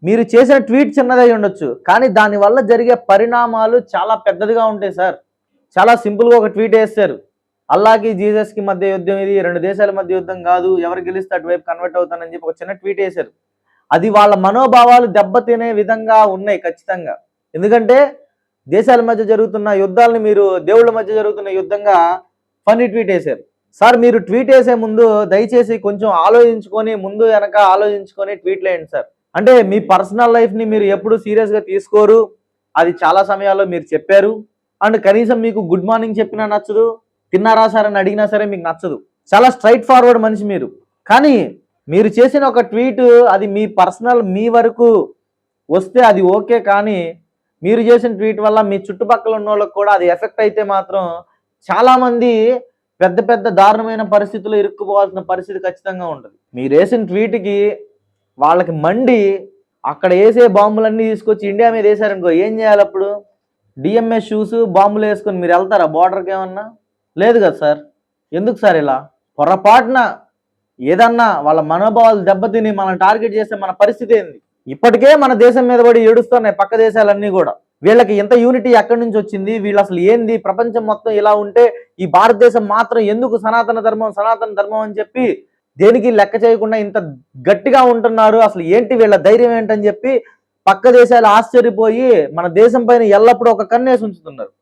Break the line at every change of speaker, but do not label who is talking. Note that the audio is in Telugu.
మీరు చేసిన ట్వీట్ చిన్నదై ఉండొచ్చు, కానీ దానివల్ల జరిగే పరిణామాలు చాలా పెద్దదిగా ఉంటాయి సార్. చాలా సింపుల్‌గా ఒక ట్వీట్ ఏసారు. అల్లాకి, జీసస్‌కి మధ్య యుద్ధం ఇది. 2 దేశాల మధ్య యుద్ధం గాదు. ఎవరు గెలిస్తే అటువైపు కన్వర్ట్ అవుతానని చెప్పి ఒక చిన్న ట్వీట్ ఏసారు. అది వాళ్ళ మనోభావాలు దెబ్బతినే విధంగా ఉన్నాయి ఖచ్చితంగా. ఎందుకంటే దేశాల మధ్య జరుగుతున్న యుద్ధాలను మీరు దేవుళ్ళ మధ్య జరుగుతున్న యుద్ధంగా ఫన్నీ ట్వీట్ ఏసారు. సార్ మీరు ట్వీట్ ఏసే ముందు దయచేసి కొంచెం ఆలోచించుకొని ముందు వెనక ఆలోచించుకొని ట్వీట్‌లేయండి సార్. అంటే మీ పర్సనల్ లైఫ్‌ని మీరు ఎప్పుడు సీరియస్‌గా తీసుకోరు. అది చాలా సమయాల్లో మీరు చెప్పారు. అండ్ కనీసం మీకు గుడ్ మార్నింగ్ చెప్పినా నచ్చదు. తిన్నారా సార్ అని అడిగినా సరే మీకు నచ్చదు. చాలా స్ట్రెయిట్ ఫార్వర్డ్ మనిషి మీరు. కానీ మీరు చేసిన ఒక ట్వీట్ అది మీ పర్సనల్ మీ వరకు వస్తే అది ఓకే. కానీ మీరు చేసిన ట్వీట్ వల్ల మీ చుట్టుపక్కల ఉన్నోళ్ళకి కూడా అది ఎఫెక్ట్ అయితే మాత్రం చాలామంది పెద్ద పెద్ద దారుణమైన పరిస్థితుల్లో ఇరుక్కుపోవాల్సిన పరిస్థితి ఖచ్చితంగా ఉంటది. మీరేసిన ట్వీట్‌కి వాళ్ళకి మండి అక్కడ ఏసే బాంబులన్నీ తీసుకొచ్చి ఇండియా మీద ఏసారనుకో ఏం చేయాలప్పుడు? DMS shoes బాంబులేసుకొని మీరెళ్తారా బోర్డర్‌కేమన్నా? లేదు కదా సార్. ఎందుకు సార్ ఇలా? పొరపాటున ఏదన్నా వాళ్ళ మనోభావాలు దెబ్బతిని మనల్ని టార్గెట్ చేస్తే మన పరిస్థితి ఏంది? ఇప్పటికే మన దేశం మీద పడి ఏడుస్తున్నాయి పక్క దేశాలన్నీ గూడా. వీళ్ళకి ఇంత యూనిటీ ఎక్కడి నుంచి వచ్చింది? వీళ్ళు అసలు ఏంది? ప్రపంచం మొత్తం ఇలా ఉంటే ఈ భారతదేశం మాత్రం ఎందుకు సనాతన ధర్మం, సనాతన ధర్మం అని చెప్పి దేనికి లెక్క చేయకుండా ఇంత గట్టిగా ఉంటున్నారు? అసలు ఏంటి వీళ్ళ ధైర్యం ఏంటని చెప్పి పక్క దేశాలు ఆశ్చర్యపోయి మన దేశం పైన ఎల్లప్పుడూ ఒక కన్నేసి ఉంచుతున్నారు.